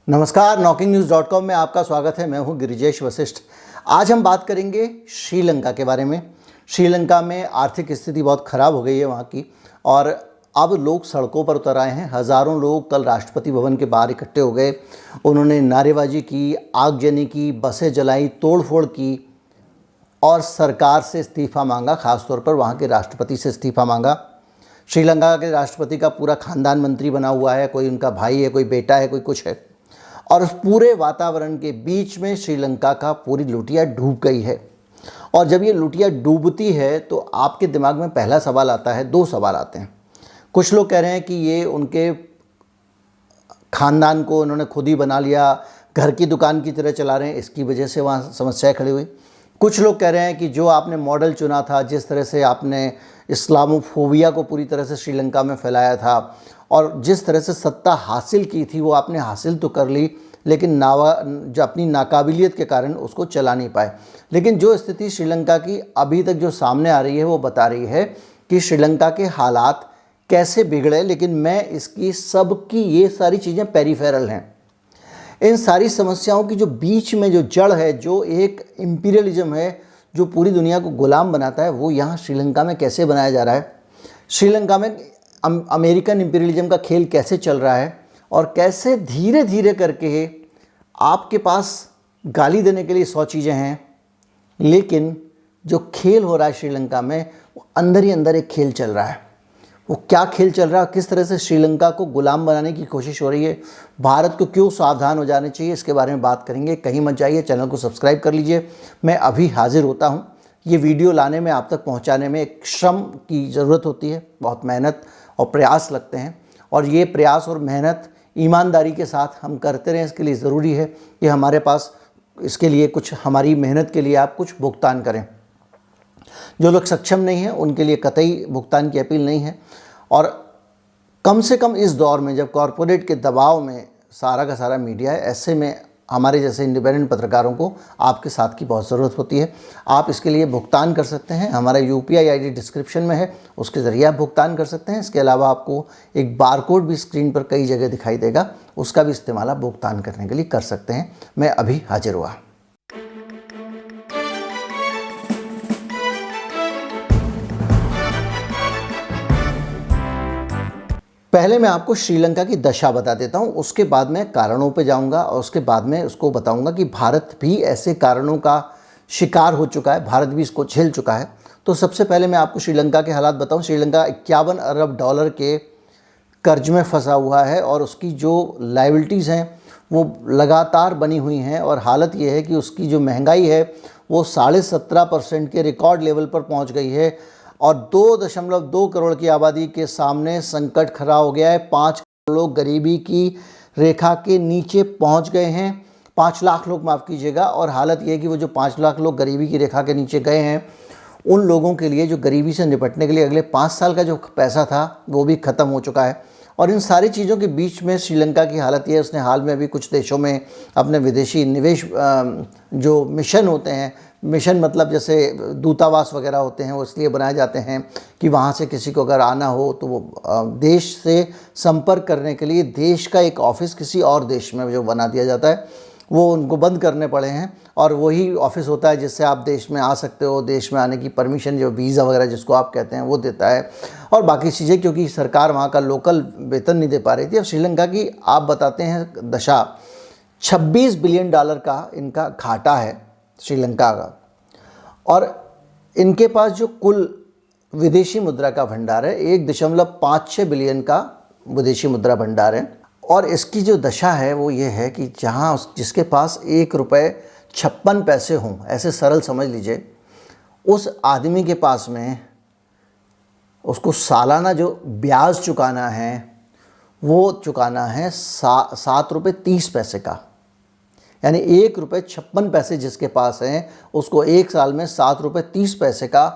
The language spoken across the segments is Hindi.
नमस्कार, knocking-news.com में आपका स्वागत है। मैं हूं गिरिजेश वशिष्ठ। आज हम बात करेंगे श्रीलंका के बारे में। श्रीलंका में आर्थिक स्थिति बहुत ख़राब हो गई है वहां की, और अब लोग सड़कों पर उतर आए हैं। हज़ारों लोग कल राष्ट्रपति भवन के बाहर इकट्ठे हो गए। उन्होंने नारेबाजी की, आगजनी की, बसें जलाई, तोड़फोड़ की और सरकार से इस्तीफ़ा मांगा। ख़ासतौर पर वहाँ के राष्ट्रपति से इस्तीफ़ा मांगा। श्रीलंका के राष्ट्रपति का पूरा ख़ानदान मंत्री बना हुआ है, कोई उनका भाई है, कोई बेटा है, कोई कुछ है। और उस पूरे वातावरण के बीच में श्रीलंका का पूरी लुटिया डूब गई है। और जब ये लुटिया डूबती है तो आपके दिमाग में पहला सवाल आता है, दो सवाल आते हैं। कुछ लोग कह रहे हैं कि ये उनके ख़ानदान को उन्होंने खुद ही बना लिया, घर की दुकान की तरह चला रहे हैं, इसकी वजह से वहाँ समस्याएं खड़ी हुई। कुछ लोग कह रहे हैं कि जो आपने मॉडल चुना था, जिस तरह से आपने इस्लामोफोबिया को पूरी तरह से श्रीलंका में फैलाया था और जिस तरह से सत्ता हासिल की थी, वो आपने हासिल तो कर ली, लेकिन जो अपनी नाकाबिलियत के कारण उसको चला नहीं पाए। लेकिन जो स्थिति श्रीलंका की अभी तक जो सामने आ रही है, वो बता रही है कि श्रीलंका के हालात कैसे बिगड़े। लेकिन मैं इसकी सबकी ये सारी चीज़ें पेरिफेरल हैं। इन सारी समस्याओं की जो बीच में जो जड़ है, जो एक इम्पीरियलिज्म है जो पूरी दुनिया को गुलाम बनाता है, वो यहाँ श्रीलंका में कैसे बनाया जा रहा है। श्रीलंका में अमेरिकन इम्पीरियलिज्म का खेल कैसे चल रहा है और कैसे धीरे धीरे करके आपके पास गाली देने के लिए 100 चीज़ें हैं, लेकिन जो खेल हो रहा है श्रीलंका में, वो अंदर ही अंदर एक खेल चल रहा है। वो क्या खेल चल रहा है, किस तरह से श्रीलंका को गुलाम बनाने की कोशिश हो रही है, भारत को क्यों सावधान हो जाना चाहिए, इसके बारे में बात करेंगे। कहीं मत जाइए, चैनल को सब्सक्राइब कर लीजिए। मैं अभी हाजिर होता हूँ। ये वीडियो लाने में, आप तक पहुँचाने में एक श्रम की ज़रूरत होती है, बहुत मेहनत और प्रयास लगते हैं, और ये प्रयास और मेहनत ईमानदारी के साथ हम करते रहें। इसके लिए ज़रूरी है कि हमारे पास इसके लिए कुछ, हमारी मेहनत के लिए आप कुछ भुगतान करें। जो लोग सक्षम नहीं हैं उनके लिए कतई भुगतान की अपील नहीं है। और कम से कम इस दौर में, जब कॉरपोरेट के दबाव में सारा का सारा मीडिया है, ऐसे में हमारे जैसे इंडिपेंडेंट पत्रकारों को आपके साथ की बहुत ज़रूरत होती है। आप इसके लिए भुगतान कर सकते हैं। हमारा UPI ID डिस्क्रिप्शन में है, उसके ज़रिए आप भुगतान कर सकते हैं। इसके अलावा आपको एक बारकोड भी स्क्रीन पर कई जगह दिखाई देगा, उसका भी इस्तेमाल आप भुगतान करने के लिए कर सकते हैं। मैं अभी हाजिर हुआ। पहले मैं आपको श्रीलंका की दशा बता देता हूं, उसके बाद मैं कारणों पे जाऊंगा और उसके बाद में उसको बताऊंगा कि भारत भी ऐसे कारणों का शिकार हो चुका है, भारत भी इसको झेल चुका है। तो सबसे पहले मैं आपको श्रीलंका के हालात बताऊं। श्रीलंका 51 अरब डॉलर के कर्ज में फंसा हुआ है और उसकी जो लायबिलिटीज़ हैं वो लगातार बनी हुई हैं, और हालत ये है कि उसकी जो महंगाई है वो 17.5% के रिकॉर्ड लेवल पर पहुँच गई है। और 2.2 करोड़ की आबादी के सामने संकट खड़ा हो गया है। 5 करोड़ लोग गरीबी की रेखा के नीचे पहुंच गए हैं। 5 लाख लोग, माफ़ कीजिएगा। और हालत यह है कि वो जो 5 लाख लोग गरीबी की रेखा के नीचे गए हैं, उन लोगों के लिए जो गरीबी से निपटने के लिए अगले 5 साल का जो पैसा था वो भी ख़त्म हो चुका है। और इन सारी चीज़ों के बीच में श्रीलंका की हालत ये है, उसने हाल में भी कुछ देशों में अपने विदेशी निवेश जो मिशन होते हैं, मिशन मतलब जैसे दूतावास वगैरह होते हैं, वो इसलिए बनाए जाते हैं कि वहाँ से किसी को अगर आना हो तो वो देश से संपर्क करने के लिए देश का एक ऑफिस किसी और देश में जो बना दिया जाता है, वो उनको बंद करने पड़े हैं। और वही ऑफिस होता है जिससे आप देश में आ सकते हो। देश में आने की परमिशन, जो वीज़ा वगैरह जिसको आप कहते हैं, वो देता है, और बाकी चीज़ें, क्योंकि सरकार वहाँ का लोकल वेतन नहीं दे पा रही थी। अब श्रीलंका की आप बताते हैं दशा, 26 बिलियन डॉलर का इनका घाटा है श्रीलंका का, और इनके पास जो कुल विदेशी मुद्रा का भंडार है 1.56 बिलियन का विदेशी मुद्रा भंडार है। और इसकी जो दशा है वो ये है कि जहाँ जिसके पास ₹1.56 हों, ऐसे सरल समझ लीजिए, उस आदमी के पास में उसको सालाना जो ब्याज चुकाना है वो चुकाना है ₹7.30 का। यानी ₹1.56 जिसके पास हैं, उसको एक साल में ₹7.30 का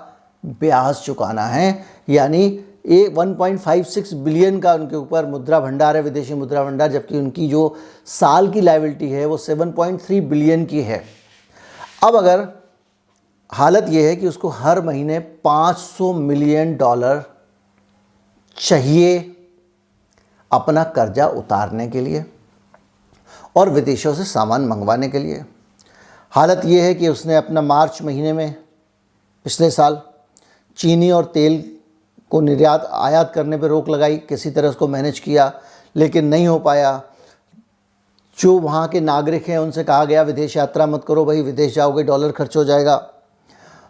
ब्याज चुकाना है। यानी 1.56 बिलियन का उनके ऊपर मुद्रा भंडार है, विदेशी मुद्रा भंडार, जबकि उनकी जो साल की लायबिलिटी है वो 7.3 बिलियन की है। अब अगर हालत ये है कि उसको हर महीने $500 मिलियन चाहिए अपना कर्जा उतारने के लिए, और विदेशों से सामान मंगवाने के लिए। हालत ये है कि उसने अपना मार्च महीने में पिछले साल चीनी और तेल को निर्यात आयात करने पर रोक लगाई, किसी तरह उसको मैनेज किया, लेकिन नहीं हो पाया। जो वहाँ के नागरिक हैं उनसे कहा गया विदेश यात्रा मत करो भाई, विदेश जाओगे डॉलर खर्च हो जाएगा।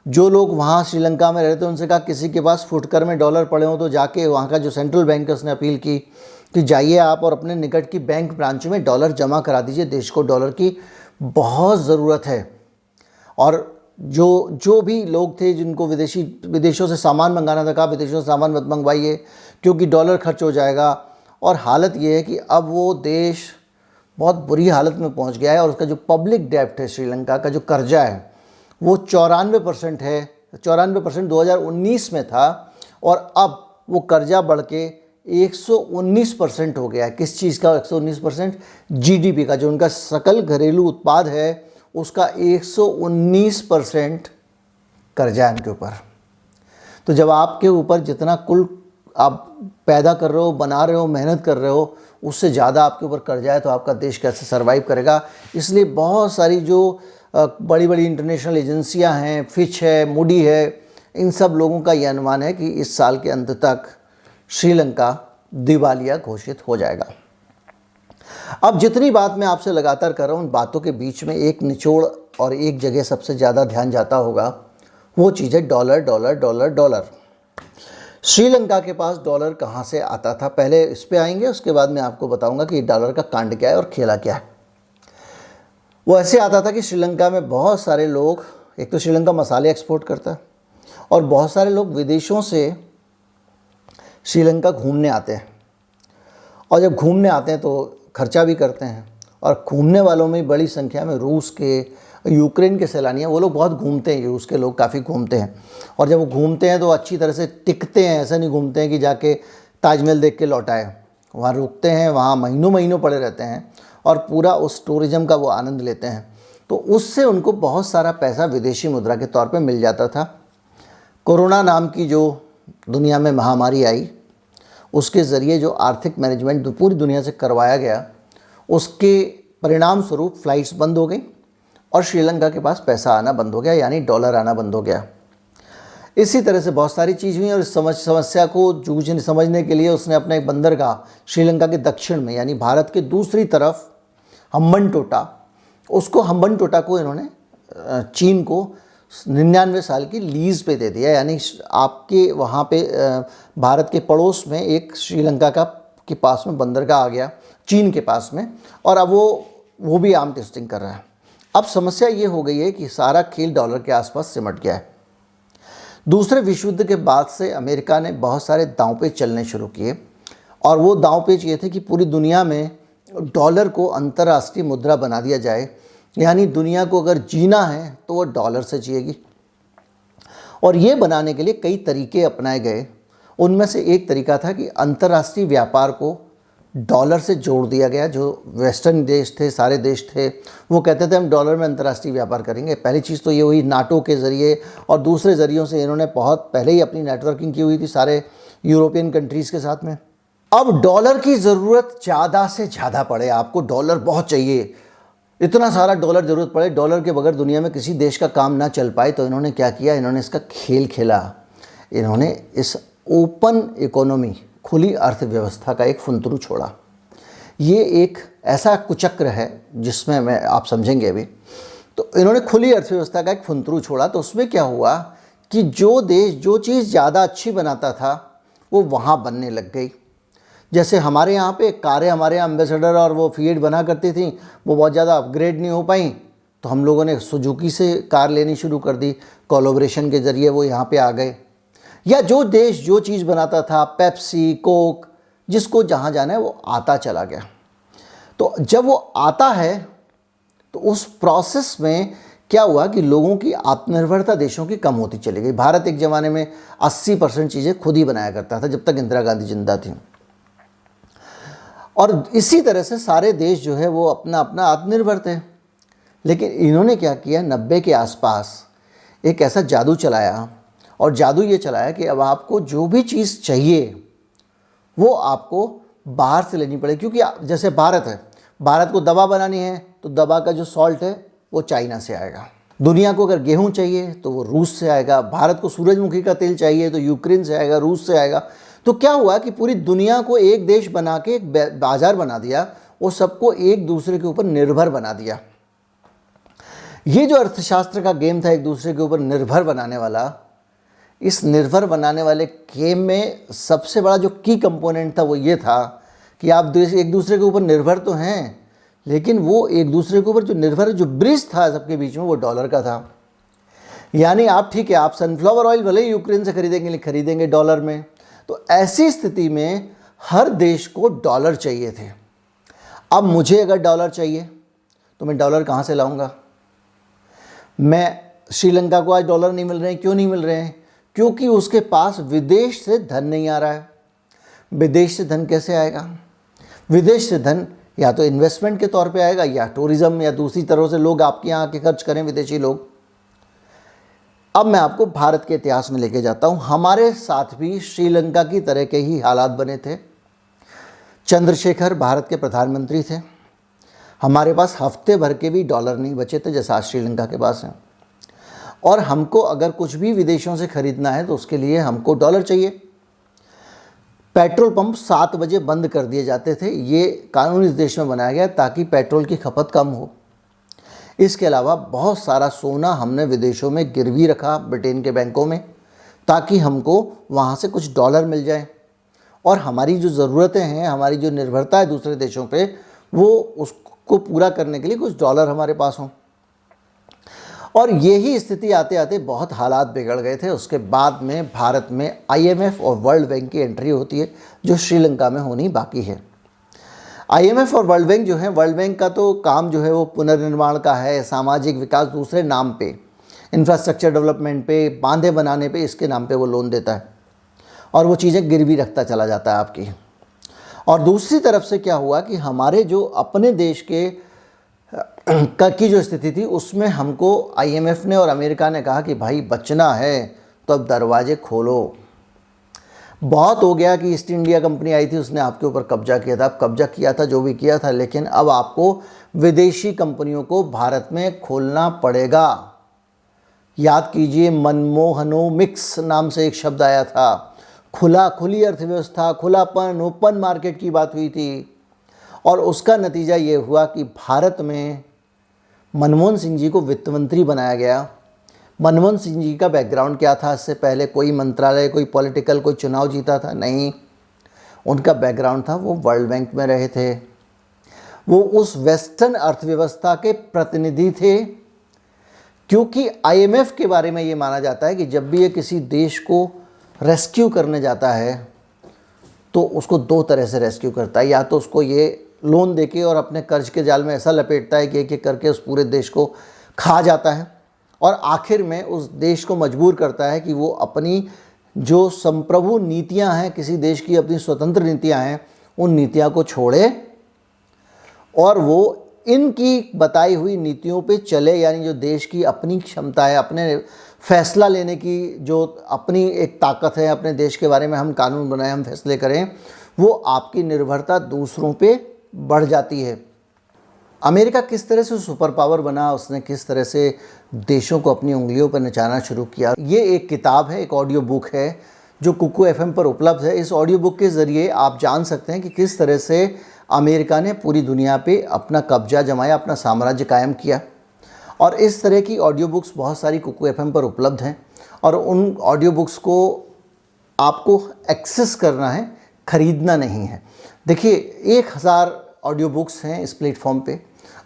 जो लोग वहाँ श्रीलंका में रहते उनसे कहा किसी के पास फुटकर में डॉलर पड़े हों तो जाके वहाँ का जो सेंट्रल बैंक है उसने अपील की कि जाइए आप और अपने निकट की बैंक ब्रांच में डॉलर जमा करा दीजिए, देश को डॉलर की बहुत ज़रूरत है। और जो भी लोग थे जिनको विदेशों से सामान मंगाना था, कहा विदेशों से सामान मत मंगवाइए क्योंकि डॉलर खर्च हो जाएगा। और हालत ये है कि अब वो देश बहुत बुरी हालत में पहुंच गया है और उसका जो पब्लिक डेब्ट है, श्रीलंका का जो कर्जा है वो 94% है। 94% 2019 में था और अब वो कर्जा बढ़ के 119% हो गया है। किस चीज़ का 119%? जीडीपी का, जो उनका सकल घरेलू उत्पाद है उसका 119% कर्जा है उनके ऊपर। तो जब आपके ऊपर जितना कुल आप पैदा कर रहे हो, बना रहे हो, मेहनत कर रहे हो, उससे ज़्यादा आपके ऊपर कर्जा है तो आपका देश कैसे सर्वाइव करेगा। इसलिए बहुत सारी जो बड़ी बड़ी इंटरनेशनल एजेंसियां हैं, फिच है, मूडी है, इन सब लोगों का यह अनुमान है कि इस साल के अंत तक श्रीलंका दिवालिया घोषित हो जाएगा। अब जितनी बात मैं आपसे लगातार कर रहा हूँ, उन बातों के बीच में एक निचोड़ और एक जगह सबसे ज़्यादा ध्यान जाता होगा, वो चीज़ है dollar dollar dollar dollar. Sri Lanka के पास डॉलर कहाँ से आता था, पहले इस पे आएंगे, उसके बाद मैं आपको बताऊंगा कि डॉलर का कांड क्या है और खेला क्या है। वो ऐसे आता था कि श्रीलंका में बहुत सारे लोग, एक तो श्रीलंका मसाले एक्सपोर्ट करता है और बहुत सारे लोग विदेशों से श्रीलंका घूमने आते हैं। और जब घूमने आते हैं तो खर्चा भी करते हैं, और घूमने वालों में बड़ी संख्या में रूस के, यूक्रेन के सैलानी हैं। वो लोग बहुत घूमते हैं, रूस के लोग काफ़ी घूमते हैं। और जब वो घूमते हैं तो अच्छी तरह से टिकते हैं, ऐसा नहीं घूमते हैं कि जाके ताजमहल देख के लौट आए। वहाँ रुकते हैं, वहाँ महीनों महीनों पड़े रहते हैं और पूरा उस टूरिज़्म का वो आनंद लेते हैं। तो उससे उनको बहुत सारा पैसा विदेशी मुद्रा के तौर पे मिल जाता था। कोरोना नाम की जो दुनिया में महामारी आई, उसके ज़रिए जो आर्थिक मैनेजमेंट पूरी दुनिया से करवाया गया, उसके परिणाम स्वरूप फ़्लाइट्स बंद हो गई और श्रीलंका के पास पैसा आना बंद हो गया, यानी डॉलर आना बंद हो गया। इसी तरह से बहुत सारी चीज़ हुई और इस समस्या को समझने के लिए उसने अपना एक बंदरगाह श्रीलंका के दक्षिण में, यानी भारत के दूसरी तरफ हम्बनटोटा, उसको हम्बनटोटा को इन्होंने चीन को 99 साल की लीज़ पे दे दिया। यानी आपके वहाँ पे भारत के पड़ोस में एक श्रीलंका के पास में बंदरगाह आ गया, चीन के पास में, और अब वो भी आर्म टेस्टिंग कर रहा है। अब समस्या ये हो गई है कि सारा खेल डॉलर के आसपास सिमट गया है। दूसरे विश्व युद्ध के बाद से अमेरिका ने बहुत सारे दांवपेच चलने शुरू किए और वो दांवपेच ये थे कि पूरी दुनिया में डॉलर को अंतर्राष्ट्रीय मुद्रा बना दिया जाए, यानी दुनिया को अगर जीना है तो वो डॉलर से जिएगी। और ये बनाने के लिए कई तरीके अपनाए गए। उनमें से एक तरीका था कि अंतर्राष्ट्रीय व्यापार को डॉलर से जोड़ दिया गया। जो वेस्टर्न देश थे, सारे देश थे, वो कहते थे हम डॉलर में अंतर्राष्ट्रीय व्यापार करेंगे। पहली चीज़ तो ये हुई नाटो के ज़रिए, और दूसरे ज़रियों से इन्होंने बहुत पहले ही अपनी नेटवर्किंग की हुई थी सारे यूरोपियन कंट्रीज़ के साथ में। अब डॉलर की ज़रूरत ज़्यादा से ज़्यादा पड़े, आपको डॉलर बहुत चाहिए, इतना सारा डॉलर ज़रूरत पड़े, डॉलर के बगैर दुनिया में किसी देश का काम ना चल पाए, तो इन्होंने क्या किया, इन्होंने इसका खेल खेला। इन्होंने इस ओपन इकोनॉमी, खुली अर्थव्यवस्था का एक फुंतरू छोड़ा। ये एक ऐसा कुचक्र है जिसमें मैं आप समझेंगे अभी। तो इन्होंने खुली अर्थव्यवस्था का एक फुंतरू छोड़ा, तो उसमें क्या हुआ कि जो देश जो चीज़ ज़्यादा अच्छी बनाता था वो वहाँ बनने लग गई। जैसे हमारे यहाँ पे कारें, हमारे यहाँ एम्बेसडर और वो फिएट बना करती थी, वो बहुत ज़्यादा अपग्रेड नहीं हो पाई, तो हम लोगों ने सुजुकी से कार लेनी शुरू कर दी, कोलैबोरेशन के ज़रिए वो यहाँ पे आ गए। या जो देश जो चीज़ बनाता था, पेप्सी, कोक, जिसको जहाँ जाना है वो आता चला गया। तो जब वो आता है तो उस प्रोसेस में क्या हुआ कि लोगों की आत्मनिर्भरता देशों की कम होती चली गई। भारत एक ज़माने में 80% चीज़ें खुद ही बनाया करता था जब तक इंदिरा गांधी जिंदा थी, और इसी तरह से सारे देश जो है वो अपना अपना आत्मनिर्भर थे। लेकिन इन्होंने क्या किया, 90 के आसपास एक ऐसा जादू चलाया, और जादू ये चलाया कि अब आपको जो भी चीज़ चाहिए वो आपको बाहर से लेनी पड़ेगी। क्योंकि जैसे भारत है, भारत को दवा बनानी है तो दवा का जो सॉल्ट है वो चाइना से आएगा। दुनिया को अगर गेहूं चाहिए तो वो रूस से आएगा। भारत को सूरजमुखी का तेल चाहिए तो यूक्रेन से आएगा, रूस से आएगा। तो क्या हुआ कि पूरी दुनिया को एक देश बना के एक बाजार बना दिया और सबको एक दूसरे के ऊपर निर्भर बना दिया। ये जो अर्थशास्त्र का गेम था एक दूसरे के ऊपर निर्भर बनाने वाला, इस निर्भर बनाने वाले गेम में सबसे बड़ा जो की कंपोनेंट था वो ये था कि आप एक दूसरे के ऊपर निर्भर तो हैं, लेकिन वो एक दूसरे के ऊपर जो निर्भर जो ब्रिज था सबके बीच में वो डॉलर का था। यानी आप ठीक है, आप सनफ्लावर ऑयल भले ही यूक्रेन से खरीदेंगे डॉलर में। तो ऐसी स्थिति में हर देश को डॉलर चाहिए थे। अब मुझे अगर डॉलर चाहिए तो मैं डॉलर कहाँ से लाऊंगा? मैं श्रीलंका को आज डॉलर नहीं मिल रहे हैं। क्यों नहीं मिल रहे हैं? क्योंकि उसके पास विदेश से धन नहीं आ रहा है। विदेश से धन कैसे आएगा? विदेश से धन या तो इन्वेस्टमेंट के तौर पे आएगा या टूरिज्म या दूसरी तरह से लोग आपके यहाँ आके खर्च करें, विदेशी लोग। अब मैं आपको भारत के इतिहास में लेके जाता हूँ। हमारे साथ भी श्रीलंका की तरह के ही हालात बने थे। चंद्रशेखर भारत के प्रधानमंत्री थे। हमारे पास हफ्ते भर के भी डॉलर नहीं बचे थे जैसा आज श्रीलंका के पास हैं। और हमको अगर कुछ भी विदेशों से खरीदना है तो उसके लिए हमको डॉलर चाहिए। पेट्रोल पंप 7 बजे बंद कर दिए जाते थे। ये कानून इस देश में बनाया गया ताकि पेट्रोल की खपत कम हो। इसके अलावा बहुत सारा सोना हमने विदेशों में गिरवी रखा, ब्रिटेन के बैंकों में, ताकि हमको वहाँ से कुछ डॉलर मिल जाए और हमारी जो ज़रूरतें हैं, हमारी जो निर्भरता है दूसरे देशों पे, वो उसको पूरा करने के लिए कुछ डॉलर हमारे पास हों। और यही स्थिति आते आते बहुत हालात बिगड़ गए थे। उसके बाद में भारत में IMF और वर्ल्ड बैंक की एंट्री होती है, जो श्रीलंका में होनी बाकी है। IMF और वर्ल्ड बैंक जो है, वर्ल्ड बैंक का तो काम जो है वो पुनर्निर्माण का है, सामाजिक विकास दूसरे नाम पे, इंफ्रास्ट्रक्चर डेवलपमेंट पे, बांधे बनाने पे, इसके नाम पे वो लोन देता है और वो चीज़ें गिरवी रखता चला जाता है आपकी। और दूसरी तरफ से क्या हुआ कि हमारे जो अपने देश के की जो स्थिति थी उसमें हमको IMF ने और अमेरिका ने कहा कि भाई बचना है तो अब दरवाजे खोलो। बहुत हो गया कि ईस्ट इंडिया कंपनी आई थी, उसने आपके ऊपर कब्जा किया था। अब कब्जा किया था जो भी किया था, लेकिन अब आपको विदेशी कंपनियों को भारत में खोलना पड़ेगा। याद कीजिए, मनमोहनोमिक्स नाम से एक शब्द आया था। खुली अर्थव्यवस्था, खुलापन, ओपन मार्केट की बात हुई थी। और उसका नतीजा ये हुआ कि भारत में मनमोहन सिंह जी को वित्त मंत्री बनाया गया। मनमोहन सिंह जी का बैकग्राउंड क्या था? इससे पहले कोई मंत्रालय, कोई पॉलिटिकल, कोई चुनाव जीता था? नहीं। उनका बैकग्राउंड था, वो वर्ल्ड बैंक में रहे थे। वो उस वेस्टर्न अर्थव्यवस्था के प्रतिनिधि थे। क्योंकि IMF के बारे में ये माना जाता है कि जब भी ये किसी देश को रेस्क्यू करने जाता है तो उसको 2 तरह से रेस्क्यू करता है। या तो उसको ये लोन देके और अपने कर्ज के जाल में ऐसा लपेटता है कि एक एक करके उस पूरे देश को खा जाता है, और आखिर में उस देश को मजबूर करता है कि वो अपनी जो संप्रभु नीतियां हैं, किसी देश की अपनी स्वतंत्र नीतियां हैं, उन नीतियां को छोड़े और वो इनकी बताई हुई नीतियों पे चले। यानी जो देश की अपनी क्षमता है, अपने फैसला लेने की जो अपनी एक ताकत है, अपने देश के बारे में हम कानून बनाएं, हम फैसले करें, वो आपकी निर्भरता दूसरों पे बढ़ जाती है। अमेरिका किस तरह से सुपर पावर बना, उसने किस तरह से देशों को अपनी उंगलियों पर नचाना शुरू किया, ये एक किताब है, एक ऑडियो बुक है जो कुकू FM पर उपलब्ध है। इस ऑडियो बुक के ज़रिए आप जान सकते हैं कि किस तरह से अमेरिका ने पूरी दुनिया पे अपना कब्जा जमाया, अपना साम्राज्य कायम किया। और इस तरह की ऑडियो बुक्स बहुत सारी कुकू FM पर उपलब्ध हैं और उन ऑडियो बुक्स को आपको एक्सेस करना है, ख़रीदना नहीं है। देखिए, 1000 ऑडियो बुक्स हैं इस प्लेटफॉर्म पे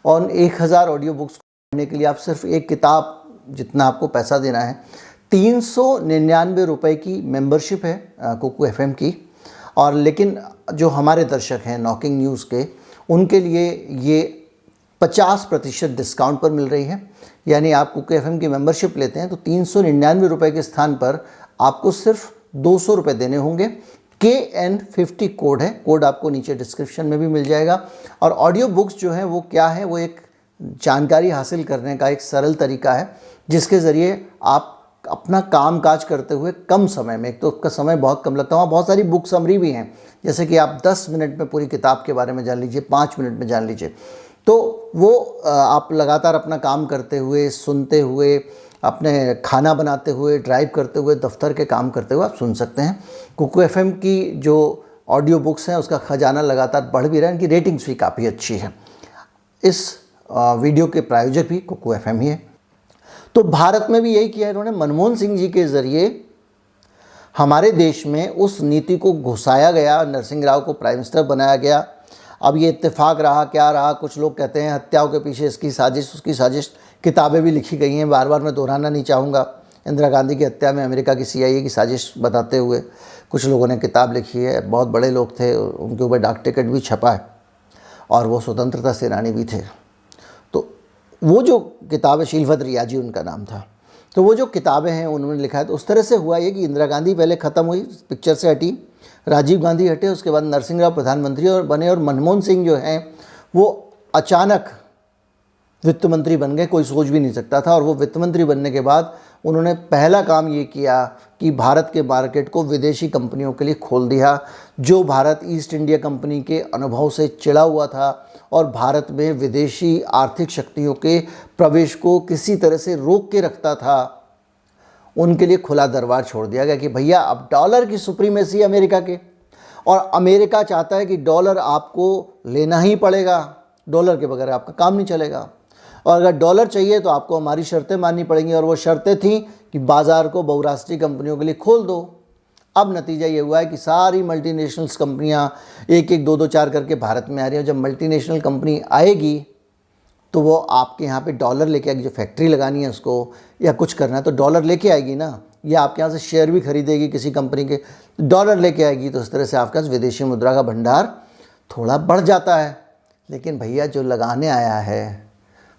और 1000 ऑडियो बुक्स पढ़ने के लिए आप सिर्फ एक किताब जितना आपको पैसा देना है। 399 रुपये की मेंबरशिप है कुकू FM की। और लेकिन जो हमारे दर्शक हैं नॉकिंग न्यूज़ के, उनके लिए ये 50% डिस्काउंट पर मिल रही है। यानी आप कुकू FM की मेंबरशिप लेते हैं तो 399 रुपये के स्थान पर आपको सिर्फ 200 रुपये देने होंगे। KN50 कोड है, कोड आपको नीचे डिस्क्रिप्शन में भी मिल जाएगा। और ऑडियो बुक्स जो हैं वो क्या है, वो एक जानकारी हासिल करने का एक सरल तरीका है जिसके ज़रिए आप अपना काम काज करते हुए कम समय में, एक तो उसका समय बहुत कम लगता है, वहाँ बहुत सारी बुक समरी भी हैं, जैसे कि आप 10 मिनट में पूरी किताब के बारे में जान लीजिए, 5 मिनट में जान लीजिए। तो वो आप लगातार अपना काम करते हुए, सुनते हुए, अपने खाना बनाते हुए, ड्राइव करते हुए, दफ्तर के काम करते हुए आप सुन सकते हैं। कुकू एफएम की जो ऑडियो बुक्स हैं उसका खजाना लगातार बढ़ भी रहा है, इनकी रेटिंग्स भी काफ़ी अच्छी है। इस वीडियो के प्रायोजक भी कुकू एफएम ही है। तो भारत में भी यही किया इन्होंने, मनमोहन सिंह जी के ज़रिए हमारे देश में उस नीति को घुसाया गया, नरसिंह राव को प्राइम मिनिस्टर बनाया गया। अब ये इत्तेफाक रहा क्या रहा, कुछ लोग कहते हैं हत्याओं के पीछे इसकी साजिश उसकी साजिश, किताबें भी लिखी गई हैं, बार बार मैं दोहराना नहीं चाहूँगा। इंदिरा गांधी की हत्या में अमेरिका की CIA की साजिश बताते हुए कुछ लोगों ने किताब लिखी है, बहुत बड़े लोग थे, उनके ऊपर डाक टिकट भी छपा है और वो स्वतंत्रता सेनानी भी थे। तो वो जो किताब है, शीलवत रियाजी उनका नाम था, तो वो जो किताबें हैं उन्होंने लिखा है। तो उस तरह से हुआ ये कि इंदिरा गांधी पहले ख़त्म हुई, पिक्चर से हटी, राजीव गांधी हटे, उसके बाद नरसिंह राव प्रधानमंत्री और बने, और मनमोहन सिंह जो हैं वो अचानक वित्त मंत्री बन गए, कोई सोच भी नहीं सकता था। और वो वित्त मंत्री बनने के बाद उन्होंने पहला काम ये किया कि भारत के मार्केट को विदेशी कंपनियों के लिए खोल दिया, जो भारत ईस्ट इंडिया कंपनी के अनुभव से चिढ़ा हुआ था और भारत में विदेशी आर्थिक शक्तियों के प्रवेश को किसी तरह से रोक के रखता था, उनके लिए खुला दरबार छोड़ दिया गया कि भैया अब डॉलर की सुप्रीमेसी अमेरिका के, और अमेरिका चाहता है कि डॉलर आपको लेना ही पड़ेगा, डॉलर के बगैर आपका काम नहीं चलेगा, और अगर डॉलर चाहिए तो आपको हमारी शर्तें माननी पड़ेंगी। और वो शर्तें थीं कि बाज़ार को बहुराष्ट्रीय कंपनियों के लिए खोल दो। अब नतीजा ये हुआ है कि सारी मल्टीनेशनल्स कंपनियां एक एक दो दो चार करके भारत में आ रही हैं। जब मल्टीनेशनल कंपनी आएगी तो वो आपके यहाँ पे डॉलर लेके आएगी, जो फैक्ट्री लगानी है उसको या कुछ करना है तो डॉलर लेके आएगी ना, या आपके यहाँ से शेयर भी खरीदेगी किसी कंपनी के, डॉलर लेके आएगी। तो इस तरह से आपके पास विदेशी मुद्रा का भंडार थोड़ा बढ़ जाता है। लेकिन भैया जो लगाने आया है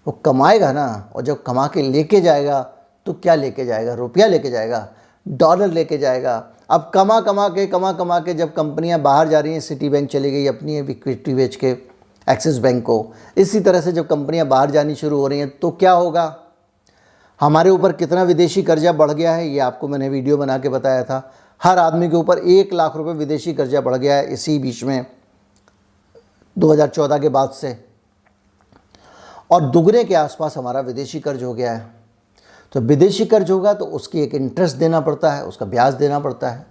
वो कमाएगा ना, और जब कमा के लेके जाएगा तो क्या लेके जाएगा, रुपया लेके जाएगा, डॉलर लेके जाएगा। अब कमा कमा के जब कंपनियां बाहर जा रही हैं, सिटी बैंक चली गई अपनी इक्विटी बेच के एक्सिस बैंक को, इसी तरह से जब कंपनियां बाहर जानी शुरू हो रही हैं तो क्या होगा, हमारे ऊपर कितना विदेशी कर्जा बढ़ गया है, ये आपको मैंने वीडियो बना के बताया था। हर आदमी के ऊपर 1 लाख रुपए विदेशी कर्जा बढ़ गया है इसी बीच में, 2014 के बाद से, और दुगने के आसपास हमारा विदेशी कर्ज हो गया है। तो विदेशी कर्ज होगा तो उसकी एक इंटरेस्ट देना पड़ता है, उसका ब्याज देना पड़ता है,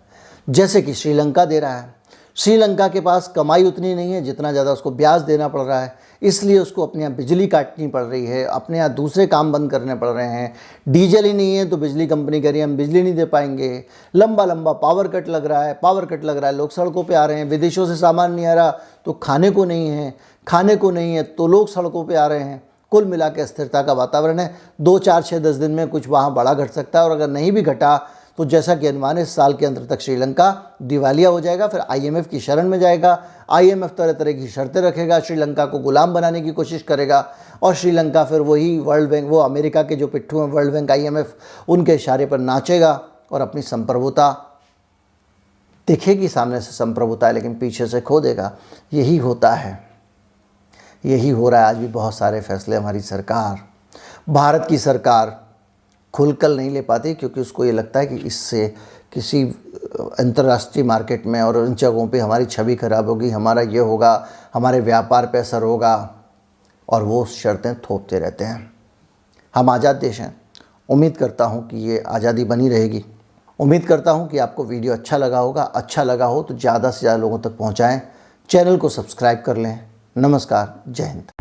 जैसे कि श्रीलंका दे रहा है। श्रीलंका के पास कमाई उतनी नहीं है जितना ज़्यादा उसको ब्याज देना पड़ रहा है, इसलिए उसको अपने यहाँ बिजली काटनी पड़ रही है, अपने यहाँ दूसरे काम बंद करने पड़ रहे हैं। डीजल ही नहीं है तो बिजली कंपनी कह रही है हम बिजली नहीं दे पाएंगे, लंबा लंबा पावर कट लग रहा है, लोग सड़कों पे आ रहे हैं, विदेशों से सामान नहीं आ रहा तो खाने को नहीं है तो लोग सड़कों पर आ रहे हैं। कुल मिला के अस्थिरता का वातावरण है। 2, 4, 6, 10 दिन में कुछ वहाँ बड़ा घट सकता है, और अगर नहीं भी घटा तो जैसा कि अनुमान है इस साल के अंत तक श्रीलंका दिवालिया हो जाएगा, फिर IMF की शरण में जाएगा। IMF तरह तरह की शर्तें रखेगा, श्रीलंका को गुलाम बनाने की कोशिश करेगा, और श्रीलंका फिर वही वर्ल्ड बैंक, वो अमेरिका के जो पिट्ठू हैं वर्ल्ड बैंक IMF, उनके इशारे पर नाचेगा और अपनी संप्रभुता दिखेगी सामने से संप्रभुता, लेकिन पीछे से खो देगा। यही होता है, यही हो रहा है। आज भी बहुत सारे फैसले हमारी सरकार, भारत की सरकार खुलकर नहीं ले पाती, क्योंकि उसको ये लगता है कि इससे किसी अंतर्राष्ट्रीय मार्केट में और उन जगहों पे हमारी छवि खराब होगी, हमारा ये होगा, हमारे व्यापार पे असर होगा, और वो शर्तें थोपते रहते हैं। हम आज़ाद देश हैं, उम्मीद करता हूँ कि ये आज़ादी बनी रहेगी। उम्मीद करता हूँ कि आपको वीडियो अच्छा लगा होगा। अच्छा लगा हो तो ज़्यादा से ज़्यादा लोगों तक पहुँचाएँ, चैनल को सब्सक्राइब कर लें। नमस्कार, जय हिंद।